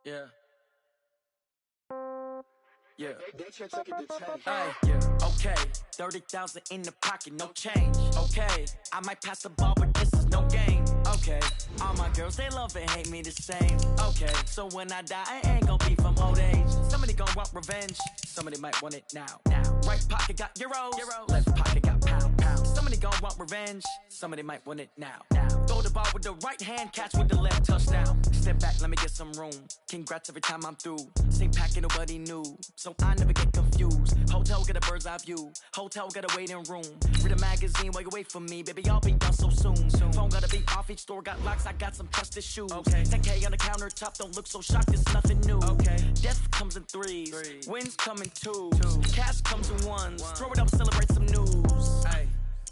Yeah. Yeah. Ay, Yeah. okay, 30,000 in the pocket, no change. Okay, I might pass the ball, but this is no game. Okay, all my girls, they love and hate me the same. Okay, so when I die, I ain't gon' be from old age. Somebody gon' want revenge, somebody might want it now. Right pocket got euros, left pocket got pound. Somebody gon' want revenge, somebody might want it now. Throw the ball with the right hand, catch with the left, touchdown. Step back, let me get some room. Congrats every time I'm through. Same packet, nobody knew, so I never get confused. Hotel get a bird's eye view, hotel got a waiting room. Read a magazine while you wait for me, baby, I'll be done so soon. Phone gotta be off, each store got locks, I got some trusted shoes. 10K on the countertop, don't look so shocked, it's nothing new. Death comes in threes, wins come in twos, cash comes in ones. Throw it up, celebrate some news.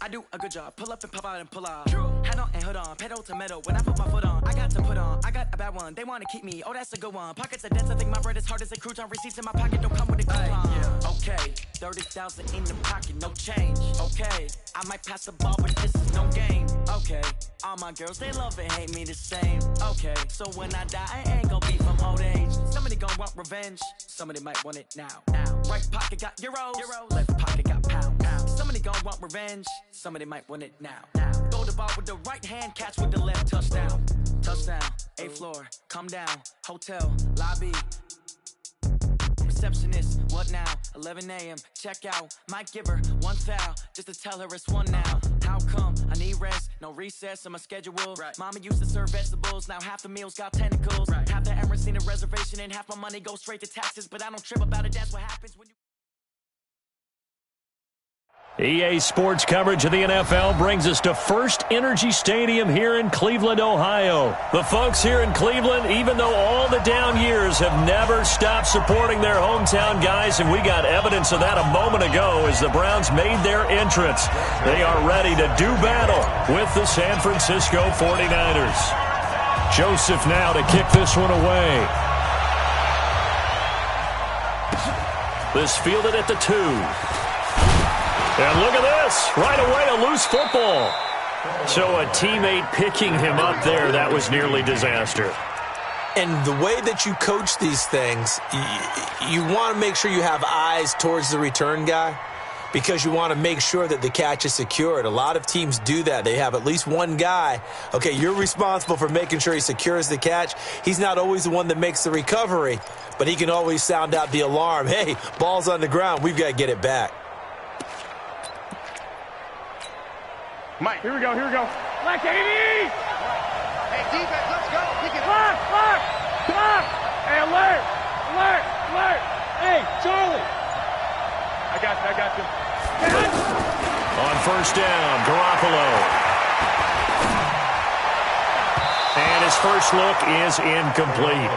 I do a good job, pull up and pop out and pull off. Head on and hood on, pedal to metal. When I put my foot on, I got to put on. I got a bad one, they wanna keep me. Oh, that's a good one. Pockets are dense, I think my bread is hard as a crouton. Receipts in my pocket don't come with a coupon. Okay, 30,000 in the pocket, no change. Okay, I might pass the ball, but this is no game. Okay, all my girls, they love and hate me the same. Okay, so when I die, I ain't gon' be from old age. Somebody gon' want revenge, somebody might want it now. Right pocket got euros, left pocket got pound. Somebody gon' want revenge, somebody might want it now. Throw the ball with the right hand, catch with the left, touchdown. Touchdown, 8th floor, come down, hotel, lobby. Receptionist, what now? 11 a.m., check out. Might give her one foul, just to tell her it's one now. How come? I need rest, no recess in my schedule. Mama used to serve vegetables, now half the meals got tentacles. Half the Emirates need a reservation and half my money goes straight to taxes. But I don't trip about it, that's what happens when you... EA Sports coverage of the NFL brings us to First Energy Stadium here in Cleveland, Ohio. The folks here in Cleveland, even though all the down years, have never stopped supporting their hometown guys, and we got evidence of that a moment ago as the Browns made their entrance. They are ready to do battle with the San Francisco 49ers. Joseph now to kick this one away. This fielded at the 2. And look at this, right away a loose football. So a teammate picking him up there, that was nearly disaster. And the way that you coach these things, you want to make sure you have eyes towards the return guy because you want to make sure that the catch is secured. A lot of teams do that. They have at least one guy. Okay, you're responsible for making sure he secures the catch. He's not always the one that makes the recovery, but he can always sound out the alarm. Hey, ball's on the ground. We've got to get it back. Mike, here we go. Black 80! Hey, defense, let's go. Block! Hey, alert! Hey, Charlie! I got you. On first down, Garoppolo. And his first look is incomplete.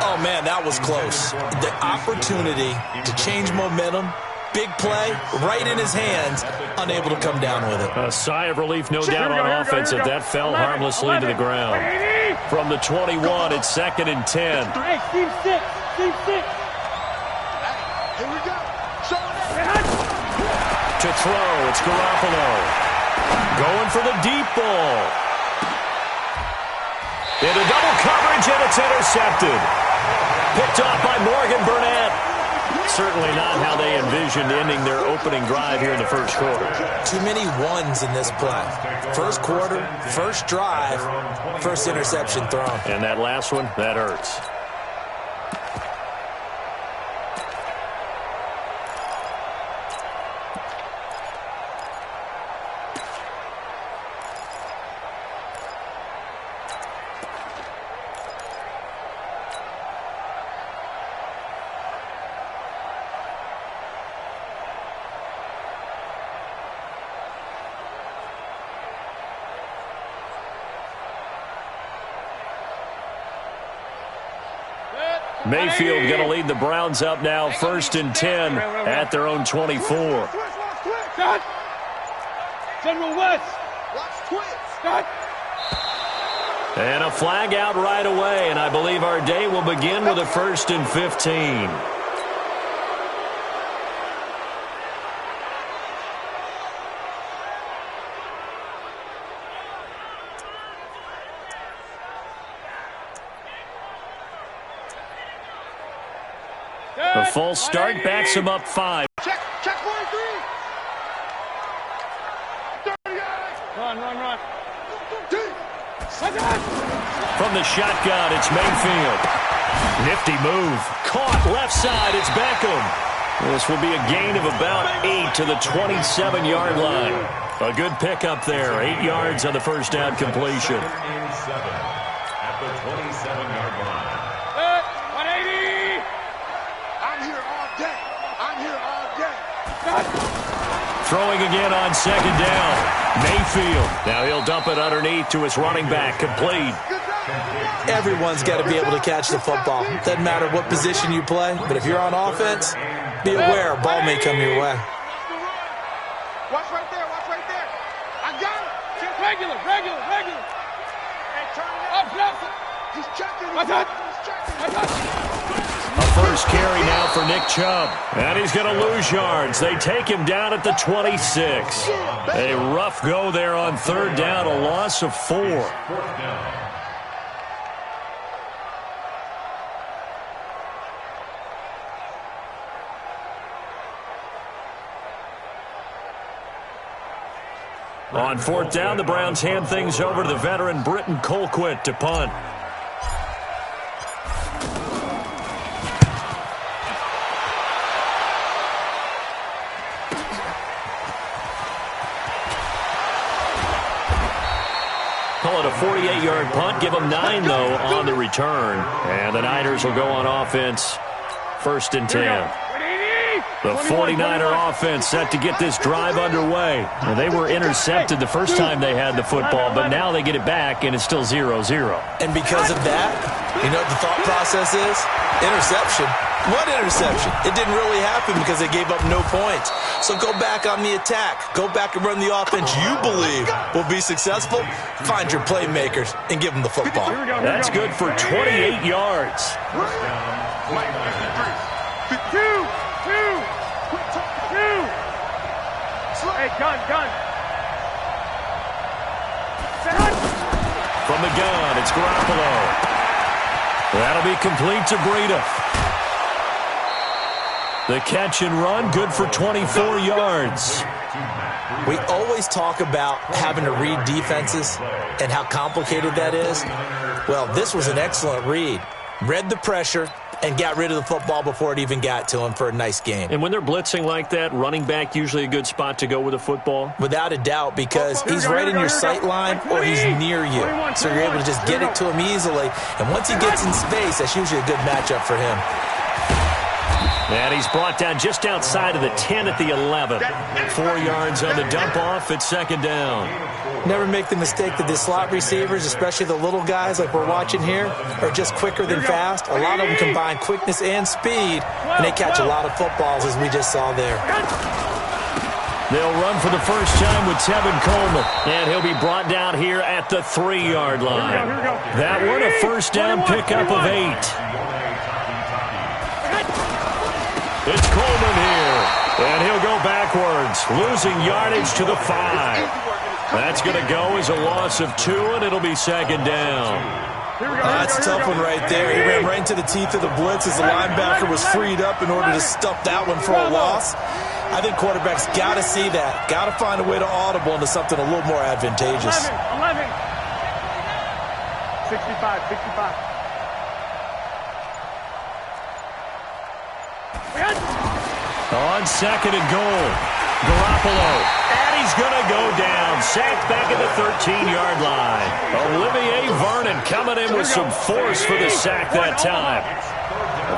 Oh, man, that was close. The opportunity to change momentum, big play, right in his hands, unable to come down with it. A sigh of relief, no doubt, on offense, that that fell harmlessly to the ground. From the 21, it's 2nd and 10. Hey, team 6. Here we go. To throw, it's Garoppolo. Going for the deep ball. Into double coverage, and it's intercepted. Picked off by Morgan Burnett. Certainly not how they envisioned ending their opening drive here in the first quarter. Too many ones in this play. First quarter, first drive, first interception thrown. And that last one, that hurts. Mayfield going to lead the Browns up now, 1st and 10 at their own 24. Cut! General West! Watch twist! Cut! And a flag out right away, and I believe our day will begin with a 1st and 15. The full start backs him up 5. Check 43. 30 yards. Run. From the shotgun, it's Mayfield. Nifty move. Caught left side, it's Beckham. This will be a gain of about 8 to the 27-yard line. A good pickup there. 8 yards on the first down completion. At the 27-yard line. 180. I'm here all day. Throwing again on second down. Mayfield. Now he'll dump it underneath to his running back. Complete. Everyone's got to be able to catch the football. Doesn't matter what position you play, but if you're on offense, be aware a ball may come your way. Watch right there. I got it. Regular. Hey, turn it up. He's checking. A first carry now for Nick Chubb. And he's going to lose yards. They take him down at the 26. A rough go there on third down, a loss of 4. Fourth down. On fourth down, the Browns hand things over to the veteran Britton Colquitt to punt. Call it a 48-yard punt. Give them 9, though, on the return. And the Niners will go on offense. 1st and 10. The 49er offense set to get this drive underway. Well, they were intercepted the first time they had the football, but now they get it back, and it's still 0-0. And because of that, you know what the thought process is? Interception. What interception? It didn't really happen because they gave up no points. So go back on the attack. Go back and run the offense you believe will be successful. Find your playmakers and give them the football. That's good for 28 yards. Hey, gun. From the gun, it's Garoppolo. That'll be complete to Breida. The catch and run, good for 24 yards. We always talk about having to read defenses and how complicated that is. Well, this was an excellent read. Read the pressure and got rid of the football before it even got to him for a nice game. And when they're blitzing like that, running back usually a good spot to go with a football? Without a doubt, because he's right in your sight line or he's near you. So you're able to just get it to him easily. And once he gets in space, that's usually a good matchup for him. And he's brought down just outside of the 10 at the 11. 4 yards on the dump off at second down. Never make the mistake that the slot receivers, especially the little guys like we're watching here, are just quicker than fast. A lot of them combine quickness and speed, and they catch a lot of footballs, as we just saw there. They'll run for the first time with Tevin Coleman, and he'll be brought down here at the 3-yard line. That one, a first down pickup of 8. It's Coleman here, and he'll go backwards, losing yardage to the 5. That's going to go as a loss of 2, and it'll be second down. That's a tough one right there. He ran right into the teeth of the blitz as the linebacker was freed up in order to stuff that one for a loss. I think quarterbacks got to see that. Got to find a way to audible into something a little more advantageous. 11. 65. On second and goal, Garoppolo, and he's going to go down. Sacked back at the 13-yard line. Olivier Vernon coming in with some force for the sack that time.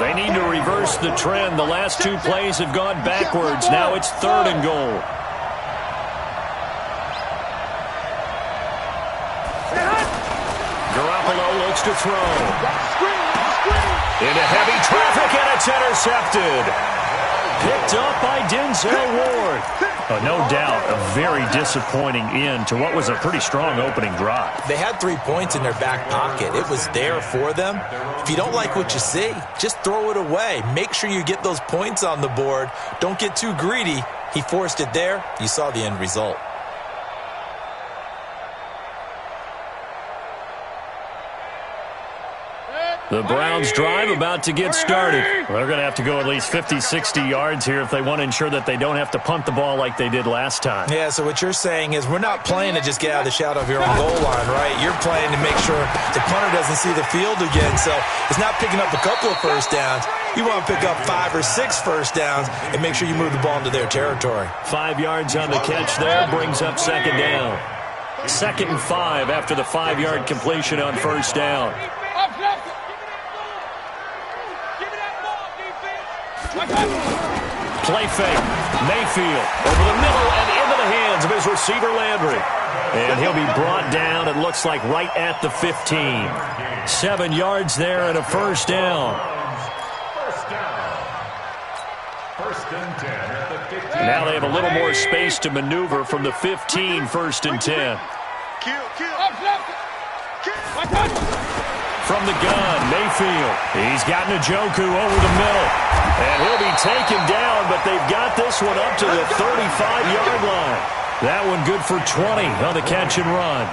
They need to reverse the trend. The last 2 plays have gone backwards. Now it's 3rd and goal. Garoppolo looks to throw. Into heavy traffic, and it's intercepted. Picked up by Denzel Ward. No doubt, a very disappointing end to what was a pretty strong opening drive. They had 3 points in their back pocket. It was there for them. If you don't like what you see, just throw it away. Make sure you get those points on the board. Don't get too greedy. He forced it there. You saw the end result. The Browns drive about to get started. Well, they're going to have to go at least 50, 60 yards here if they want to ensure that they don't have to punt the ball like they did last time. Yeah, so what you're saying is we're not playing to just get out of the shadow of your own goal line, right? You're playing to make sure the punter doesn't see the field again. So it's not picking up a couple of first downs. You want to pick up 5 or 6 first downs and make sure you move the ball into their territory. 5 yards on the catch there brings up second down. 2nd and 5 after the 5-yard completion on first down. Play fake. Mayfield over the middle and into the hands of his receiver Landry. And he'll be brought down, it looks like, right at the 15. 7 yards there and a first down. First and 10 at the 15. Now they have a little more space to maneuver from the 15, 1st and 10. From the gun, Mayfield. He's got Njoku over the middle. And he'll be taken down, but they've got this one up to the 35-yard line. That one good for 20 on the catch and run.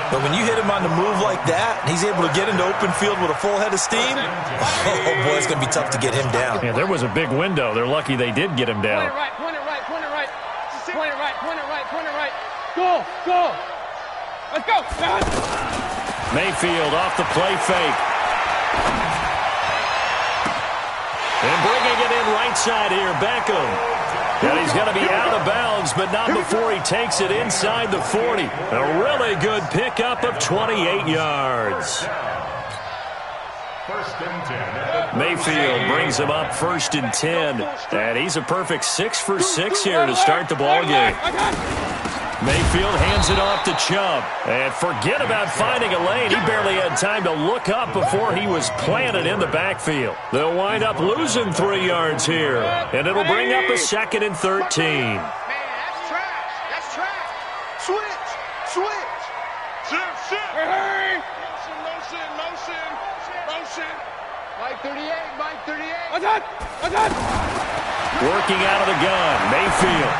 But when you hit him on the move like that, he's able to get into open field with a full head of steam, oh boy, it's going to be tough to get him down. Yeah, there was a big window. They're lucky they did get him down. Point it right. Go. Let's go. Mayfield off the play fake. And bringing it in right side here, Beckham. And he's going to be out of bounds, but not before he takes it inside the 40. A really good pickup of 28 yards. First and 10. Mayfield brings him up 1st and 10. And he's a perfect 6 for 6 here to start the ball game. Mayfield hands it off to Chubb. And forget about finding a lane. He barely had time to look up before he was planted in the backfield. They'll wind up losing 3 yards here. And it'll bring up a 2nd and 13. Man, that's trash. Switch. Hey. Motion. Mike 38. What's that? Working out of the gun, Mayfield.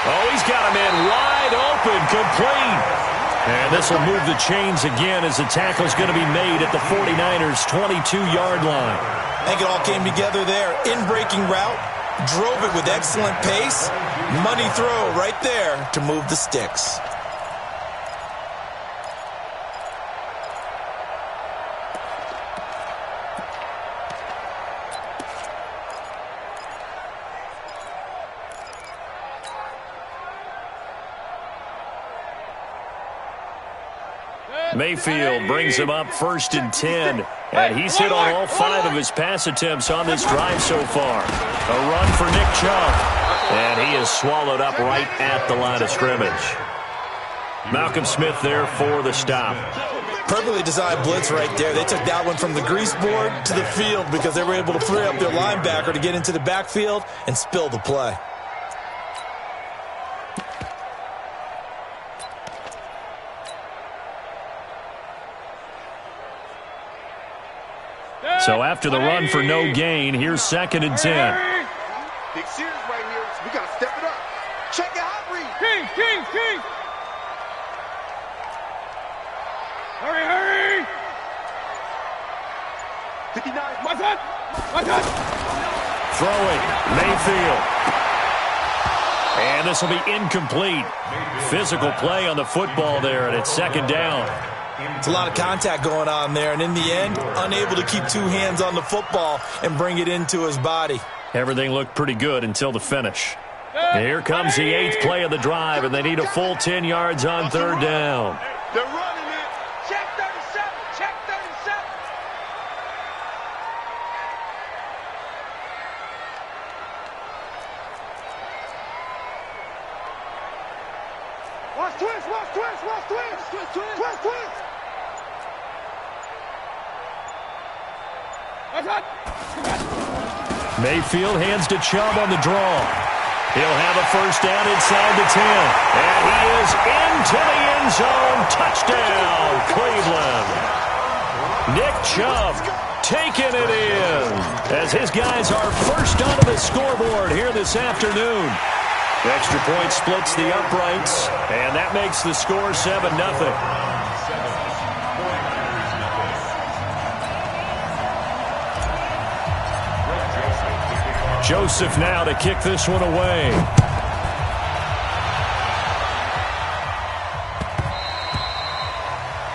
Oh, he's got him in wide open, complete. And this will move the chains again as the tackle's going to be made at the 49ers' 22-yard line. I think it all came together there. In-breaking route, drove it with excellent pace. Money throw right there to move the sticks. Mayfield brings him up 1st and 10. And he's hit on all 5 of his pass attempts on this drive so far. A run for Nick Chubb. And he is swallowed up right at the line of scrimmage. Malcolm Smith there for the stop. Perfectly designed blitz right there. They took that one from the grease board to the field because they were able to free up their linebacker to get into the backfield and spill the play. So after the run for no gain, here's 2nd and 10. Big series right here. So we got to step it up. Check your hot read. King. Hurry. 59. What's that? Throwing, Mayfield. And this will be incomplete. Physical play on the football there, and it's 2nd down. It's a lot of contact going on there, and in the end, unable to keep 2 hands on the football and bring it into his body. Everything looked pretty good until the finish. Here comes the 8th play of the drive, and they need a full 10 yards on 3rd down. They're running it. Check 37. Watch twist. Mayfield hands to Chubb on the draw. He'll have a first down inside the 10. And he is into the end zone. Touchdown, Cleveland. Nick Chubb taking it in as his guys are first onto the scoreboard here this afternoon. Extra point splits the uprights, and that makes the score 7-0. Joseph now to kick this one away.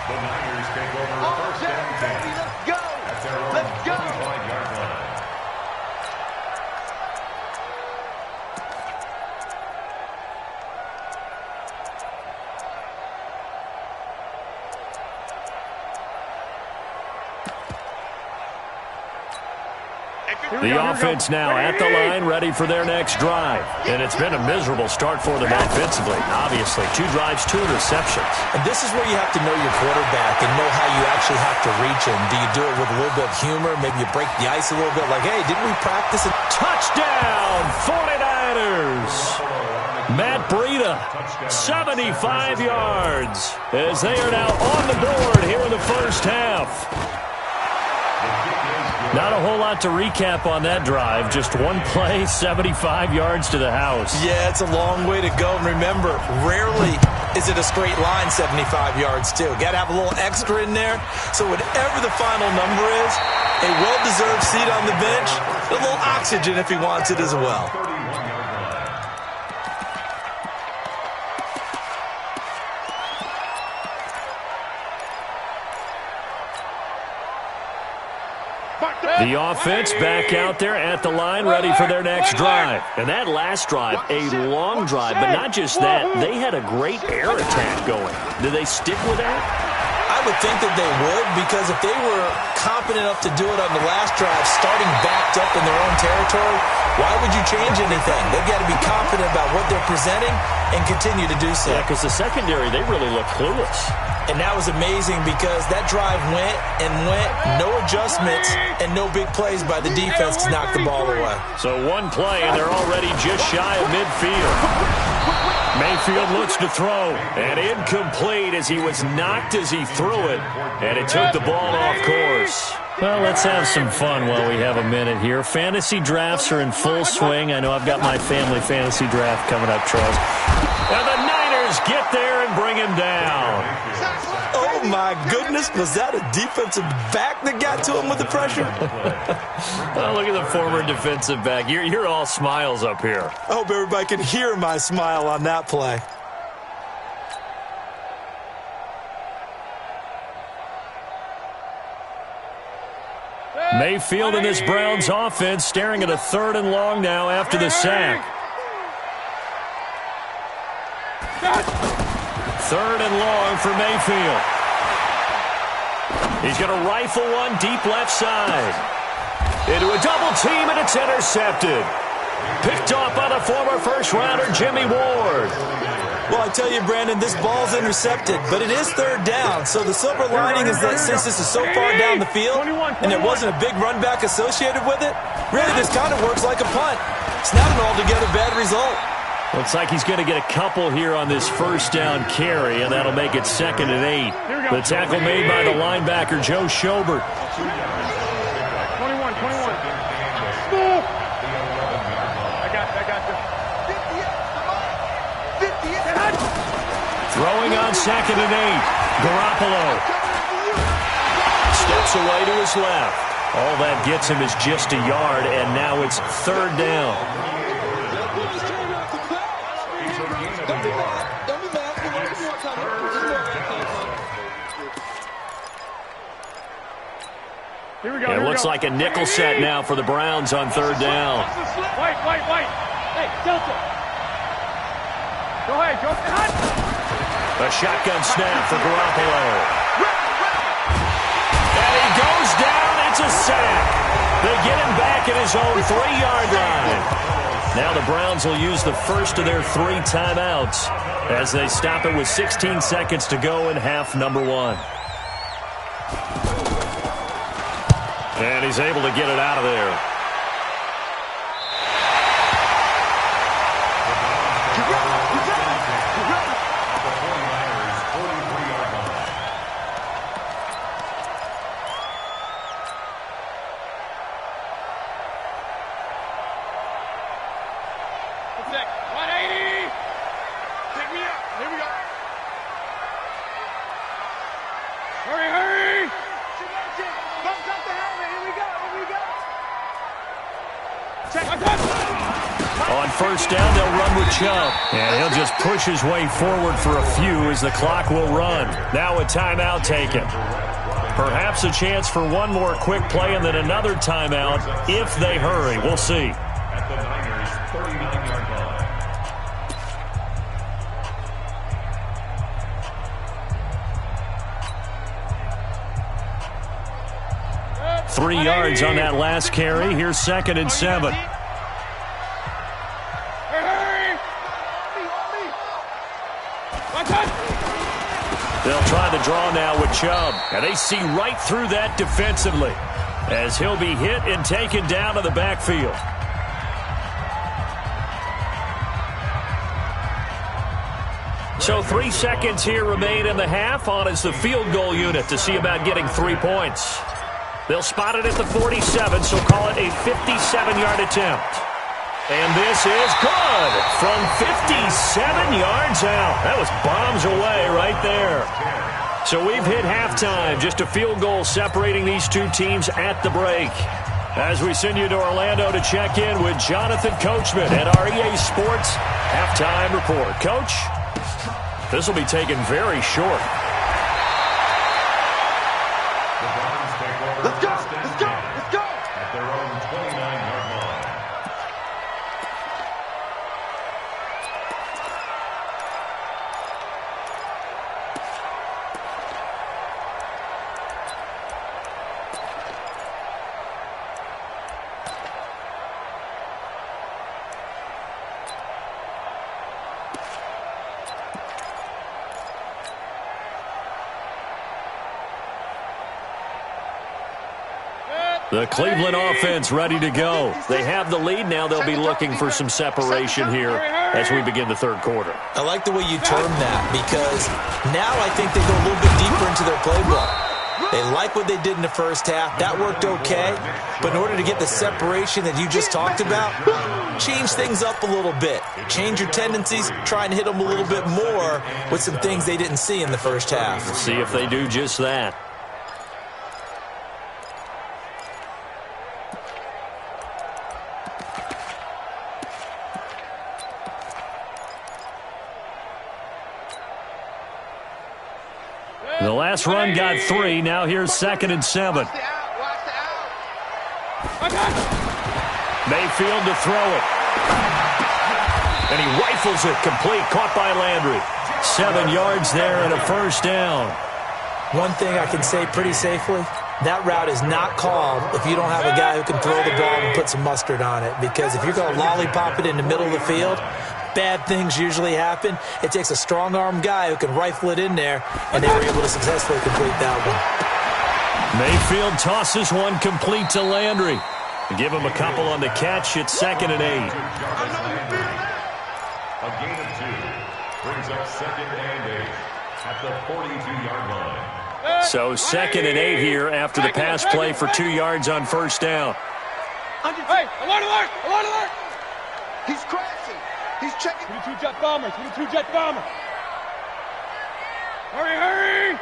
The Niners take over first and 10. Let's go. At their own 25-yard line. The offense now at the line, ready for their next drive. And it's been a miserable start for them offensively. Obviously, 2 drives, 2 interceptions. And this is where you have to know your quarterback and know how you actually have to reach him. Do you do it with a little bit of humor? Maybe you break the ice a little bit like, hey, didn't we practice it? Touchdown, 49ers! Matt Breida, 75 yards, as they are now on the board here in the first half. Not a whole lot to recap on that drive. Just one play, 75 yards to the house. Yeah, it's a long way to go. And remember, rarely is it a straight line 75 yards, too. Got to have a little extra in there. So whatever the final number is, a well-deserved seat on the bench, a little oxygen if he wants it as well. The offense back out there at the line, ready for their next drive. And that last drive, a long drive, but not just that. They had a great air attack going. Do they stick with that? I would think that they would, because if they were confident enough to do it on the last drive, starting backed up in their own territory, why would you change anything? They've got to be confident about what they're presenting and continue to do so. Yeah, because the secondary, they really look clueless. And that was amazing because that drive went and went, no adjustments, and no big plays by the defense to knock the ball away. So one play, and they're already just shy of midfield. Mayfield looks to throw, and incomplete as he was knocked as he threw it, and it took the ball off course. Well, let's have some fun while we have a minute here. Fantasy drafts are in full swing. I know I've got my family fantasy draft coming up, Charles. And the Niners get there and bring him down. Oh, my goodness. Was that a defensive back that got to him with the pressure? Oh, look at the former defensive back. You're all smiles up here. I hope everybody can hear my smile on that play. Mayfield and this Browns offense staring at a 3rd and long now after the sack. 3rd and long for Mayfield. He's going to rifle one deep left side. Into a double team, and it's intercepted. Picked off by the former first-rounder Jimmy Ward. Well, I tell you, Brandon, this ball's intercepted, but it is 3rd down. So the silver lining is that since this is so far down the field and there wasn't a big run back associated with it, really this kind of works like a punt. It's not an altogether bad result. Looks like he's going to get a couple here on this first down carry, and that'll make it 2nd and 8. The tackle made by the linebacker, Joe Schobert. 21. Throwing on 2nd and 8. Garoppolo steps away to his left. All that gets him is just a yard, and now it's 3rd down. It looks like a nickel set now for the Browns on 3rd down. White. Hey, Delta. Go ahead, go. A shotgun snap for Garoppolo. And he goes down. It's a sack. They get him back at his own 3-yard line. Now the Browns will use the first of their 3 timeouts as they stop it with 16 seconds to go in half number 1. And he's able to get it out of there. On first down, they'll run with Chubb. And he'll just push his way forward for a few as the clock will run. Now a timeout taken. Perhaps a chance for one more quick play and then another timeout if they hurry. We'll see. At the Niners' 39-yard line. 3 yards on that last carry. Here's 2nd and 7. They'll try the draw now with Chubb. And they see right through that defensively as he'll be hit and taken down to the backfield. So 3 seconds here remain in the half. On is the field goal unit to see about getting 3 points. They'll spot it at the 47, so call it a 57-yard attempt. And this is good from 57 yards out. That was bombs away right there. So we've hit halftime. Just a field goal separating these two teams at the break. As we send you to Orlando to check in with Jonathan Coachman at our EA Sports Halftime Report. Coach, this will be taken very short. Let's go! Let's go! Let's go! At their own 29-yard line. The Cleveland offense ready to go. They have the lead. Now they'll be looking for some separation here as we begin the third quarter. I like the way you term that because now I think they go a little bit deeper into their playbook. They like what they did in the first half. That worked okay. But in order to get the separation that you just talked about, change things up a little bit. Change your tendencies. Try and hit them a little bit more with some things they didn't see in the first half. See if they do just that. The last run got 3. Now here's 2nd and 7. Mayfield to throw it. And he rifles it complete. Caught by Landry. 7 yards there and a first down. One thing I can say pretty safely, that route is not called if you don't have a guy who can throw the ball and put some mustard on it. Because if you're going to lollipop it in the middle of the field, bad things usually happen. It takes a strong-arm guy who can rifle it in there, and they were able to successfully complete that one. Mayfield tosses one complete to Landry. Give him a couple on the catch. It's 2nd and 8. A gain of 2 brings up 2nd and 8 at the 42-yard line. So 2nd and 8 here after the pass play for 2 yards on first down. Hey, alert, alert, alert, alert! He's crashing. He's checking. 22 jet bomber, 22 jet bomber. Hurry, hurry!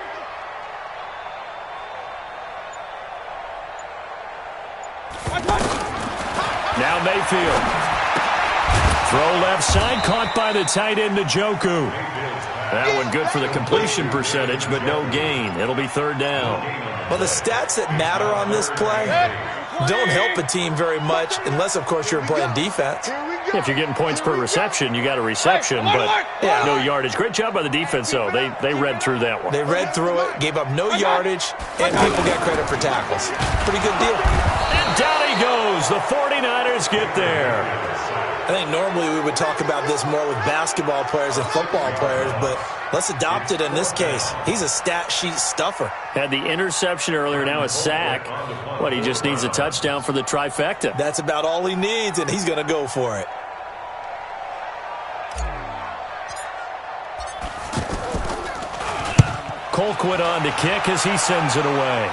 Now Mayfield. Throw left side, caught by the tight end Njoku. That one good for the completion percentage, but no gain. It'll be 3rd down. Well, the stats that matter on this play don't help a team very much unless, of course, you're playing defense. If you're getting points per reception, you got a reception, but no yardage. Great job by the defense, though. They read through that one. They read through it, gave up no yardage, and people got credit for tackles. Pretty good deal. And down he goes. The 49ers get there. I think normally we would talk about this more with basketball players and football players, but let's adopt it in this case. He's a stat sheet stuffer. Had the interception earlier, now a sack. He just needs a touchdown for the trifecta. That's about all he needs, and he's going to go for it. Colquitt on to kick as he sends it away.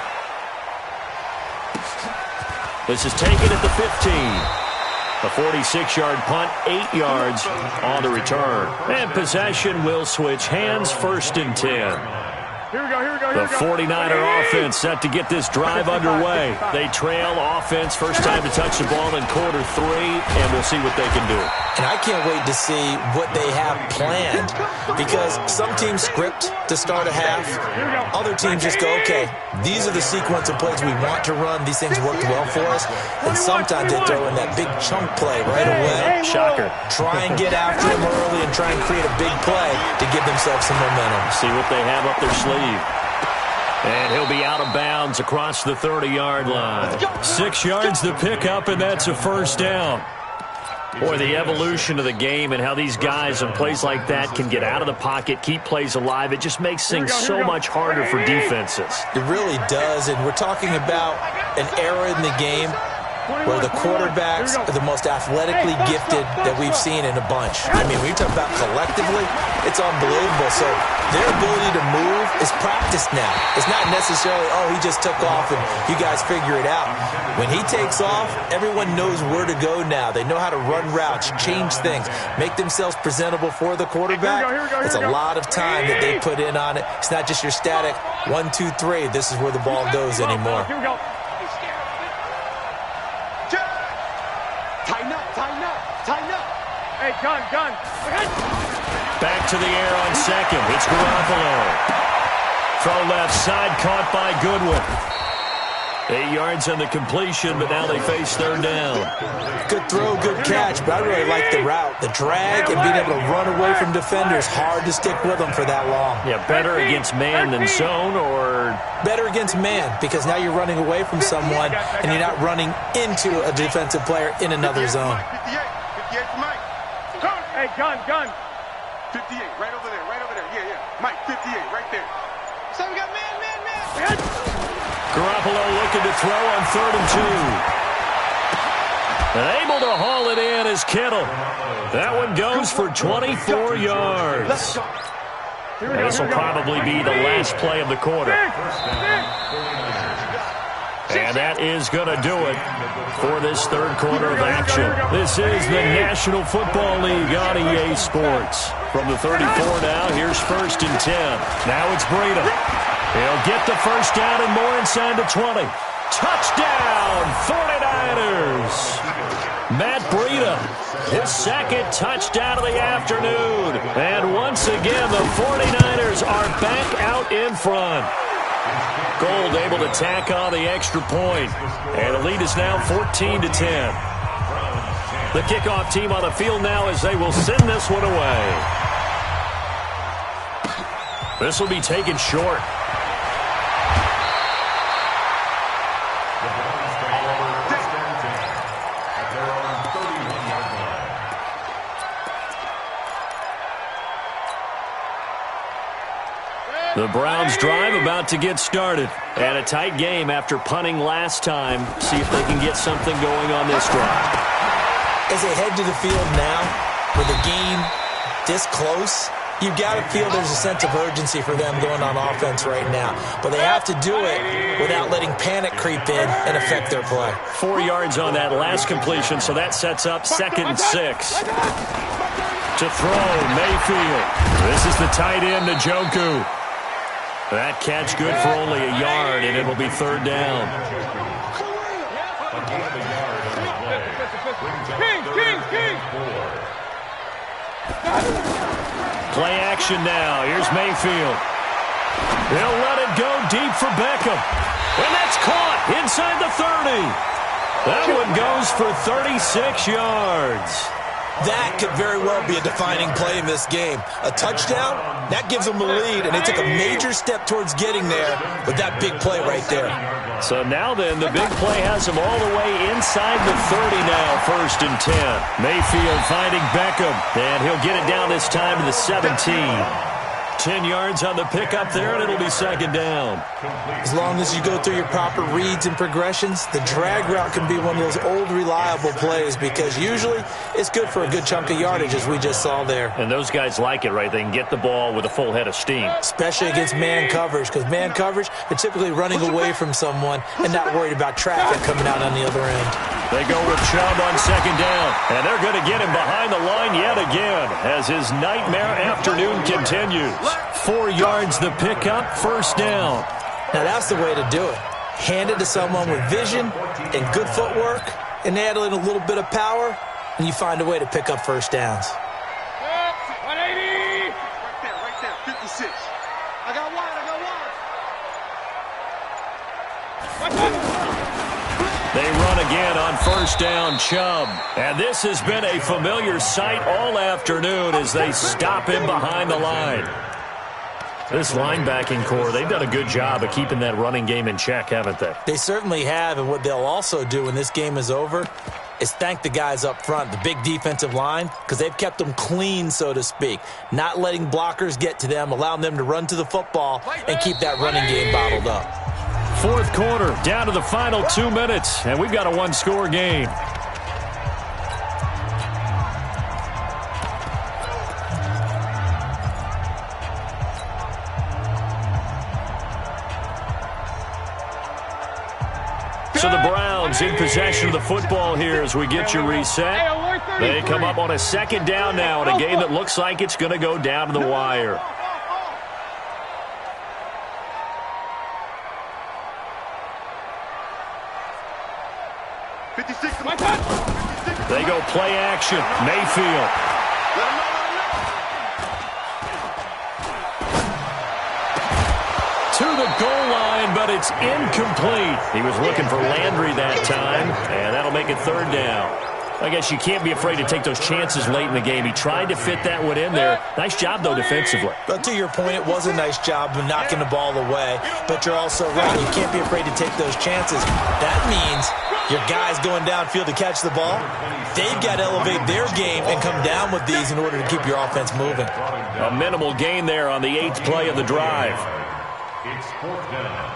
This is taken at the 15. A 46-yard punt, 8 yards on the return. And possession will switch hands, 1st and 10. The 49er offense set to get this drive underway. They trail offense, first time to touch the ball in quarter 3, and we'll see what they can do. And I can't wait to see what they have planned, because some teams script to start a half. Other teams just go, okay, these are the sequence of plays we want to run. These things worked well for us. And sometimes they throw in that big chunk play right away. Shocker. Try and get after them early and try and create a big play to give themselves some momentum. See what they have up their sleeve. And he'll be out of bounds across the 30-yard line. 6 yards to pick up, and that's a first down. Boy, the evolution of the game and how these guys in plays like that can get out of the pocket, keep plays alive, it just makes things so much harder for defenses. It really does, and we're talking about an era in the game where the quarterbacks are the most athletically gifted that we've seen in a bunch. I mean, when you talk about collectively, it's unbelievable. So their ability to move is practiced now. It's not necessarily, oh, he just took off and you guys figure it out. When he takes off, everyone knows where to go now. They know how to run routes, change things, make themselves presentable for the quarterback. It's a lot of time that they put in on it. It's not just your static 1, 2, 3. This is where the ball goes anymore. Hey, gun. Back to the air on second. It's Garoppolo. Throw left side, caught by Goodwin. 8 yards on the completion, but now they face third down. Good throw, good catch, but I really like the route. The drag and being able to run away from defenders, hard to stick with them for that long. Yeah, better against man than zone, or? Better against man, because now you're running away from someone and you're not running into a defensive player in another zone. 58 for Mike. Hey, gun. 58, right over there. Yeah. Mike, 58, right there. So we got man. Garoppolo looking to throw on 3rd and 2. And able to haul it in is Kittle. That one goes for 24 yards. And this will probably be the last play of the quarter. And that is going to do it for this third quarter of action. This is the National Football League on EA Sports. From the 34 now, here's 1st and 10. Now it's Breida. He'll get the first down and more inside the 20. Touchdown, 49ers. Matt Breida, his second touchdown of the afternoon. And once again, the 49ers are back out in front. Gold able to tack on the extra point. And the lead is now 14-10. The kickoff team on the field now as they will send this one away. This will be taken short. The Browns drive about to get started. And a tight game after punting last time. See if they can get something going on this drive. As they head to the field now, with the game this close, you've got to feel there's a sense of urgency for them going on offense right now. But they have to do it without letting panic creep in and affect their play. 4 yards on that last completion, so that sets up 2nd and 6. To throw, Mayfield. This is the tight end, Njoku. That catch good for only a yard, and it'll be 3rd down. Play action now. Here's Mayfield. They'll let it go deep for Beckham. And that's caught inside the 30. That one goes for 36 yards. That could very well be a defining play in this game. A touchdown, that gives them a lead, and they took a major step towards getting there with that big play right there. So now then, the big play has him all the way inside the 30 now, 1st and 10. Mayfield finding Beckham, and he'll get it down this time to the 17. 10 yards on the pickup there, and it'll be 2nd down. As long as you go through your proper reads and progressions, the drag route can be one of those old, reliable plays because usually it's good for a good chunk of yardage, as we just saw there. And those guys like it, right? They can get the ball with a full head of steam. Especially against man coverage, because man coverage, they're typically running away from someone and not worried about traffic coming out on the other end. They go with Chubb on second down, and they're going to get him behind the line yet again as his nightmare afternoon continues. 4 yards the pickup, first down. Now that's the way to do it. Hand it to someone with vision and good footwork, and add in a little bit of power, and you find a way to pick up first downs. 180. Right there, 56. I got wide. They run again on first down, Chubb. And this has been a familiar sight all afternoon as they stop him behind the line. This linebacking core, they've done a good job of keeping that running game in check, haven't they? They certainly have, and what they'll also do when this game is over is thank the guys up front, the big defensive line, because they've kept them clean, so to speak, not letting blockers get to them, allowing them to run to the football and keep that running game bottled up. Fourth quarter, down to the final 2 minutes, and we've got a one-score game. So the Browns in possession of the football here as we get you reset. They come up on a second down now in a game that looks like it's going to go down to the wire. They go play action. Mayfield. To the goal line, but it's incomplete. He was looking for Landry that time, and that'll make it third down. I guess you can't be afraid to take those chances late in the game. He tried to fit that one in there. Nice job, though, defensively. But to your point, it was a nice job of knocking the ball away. But you're also right. You can't be afraid to take those chances. That means your guys going downfield to catch the ball, they've got to elevate their game and come down with these in order to keep your offense moving. A minimal gain there on the 8th play of the drive. It's fourth down.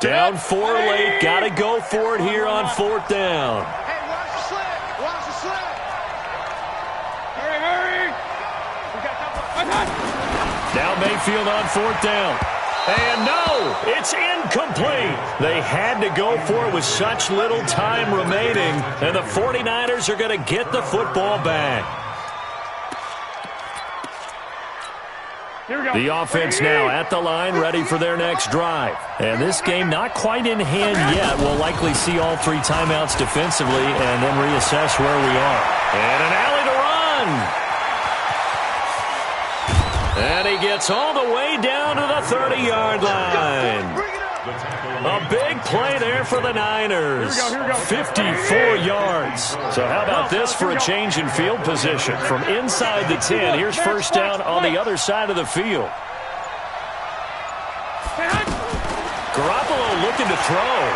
Down 4 late. Got to go for it here on fourth down. Hey, watch the sled. Watch the sled. Hurry. We got that. Now Mayfield on fourth down. And no, it's incomplete. They had to go for it with such little time remaining. And the 49ers are going to get the football back. The offense now at the line, ready for their next drive. And this game not quite in hand yet. We'll likely see all 3 timeouts defensively and then reassess where we are. And an alley to run. And he gets all the way down to the 30-yard line. A big play there for the Niners. 54 yards. So how about this for a change in field position? From inside the 10, here's first down on the other side of the field. Garoppolo looking to throw.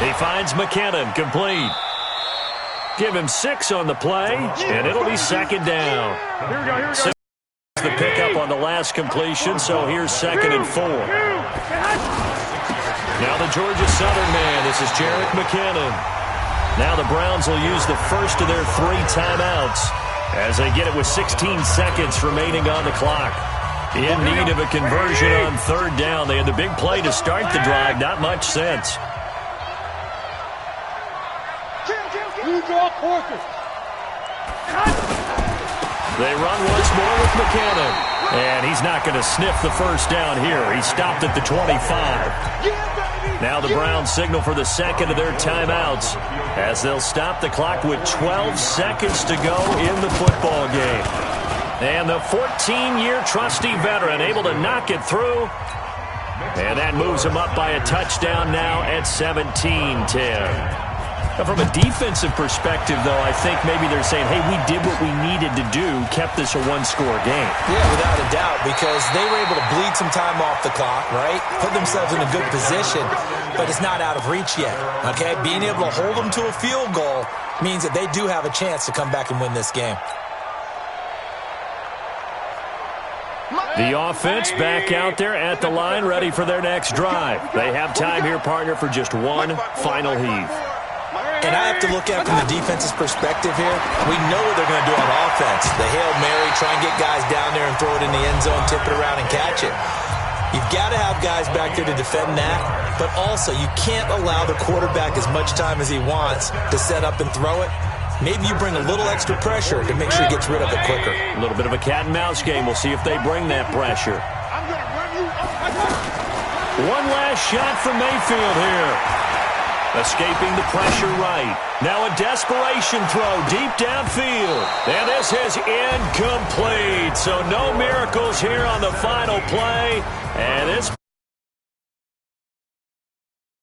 He finds McKinnon, complete. Give him 6 on the play, and it'll be second down. The pickup on the last completion, so here's 2nd and 4. Now the Georgia Southern man, this is Jerick McKinnon. Now the Browns will use the first of their 3 timeouts as they get it with 16 seconds remaining on the clock. In need of a conversion on third down. They had the big play to start the drive, not much sense. They run once more with McKinnon. And he's not going to sniff the first down here. He stopped at the 25. Now the Browns signal for the second of their timeouts as they'll stop the clock with 12 seconds to go in the football game. And the 14-year trusty veteran able to knock it through. And that moves him up by a touchdown now at 17-10. Now, from a defensive perspective, though, I think maybe they're saying, hey, we did what we needed to do, kept this a one-score game. Yeah, without a doubt, because they were able to bleed some time off the clock, right? Put themselves in a good position, but it's not out of reach yet, okay? Being able to hold them to a field goal means that they do have a chance to come back and win this game. The offense back out there at the line, ready for their next drive. They have time here, partner, for just one final heave. And I have to look at it from the defense's perspective here. We know what they're going to do on offense. The Hail Mary, try and get guys down there and throw it in the end zone, tip it around and catch it. You've got to have guys back there to defend that, but also you can't allow the quarterback as much time as he wants to set up and throw it. Maybe you bring a little extra pressure to make sure he gets rid of it quicker. A little bit of a cat and mouse game. We'll see if they bring that pressure. One last shot from Mayfield here. Escaping the pressure right. Now a desperation throw deep downfield. And this is incomplete. So no miracles here on the final play. And it's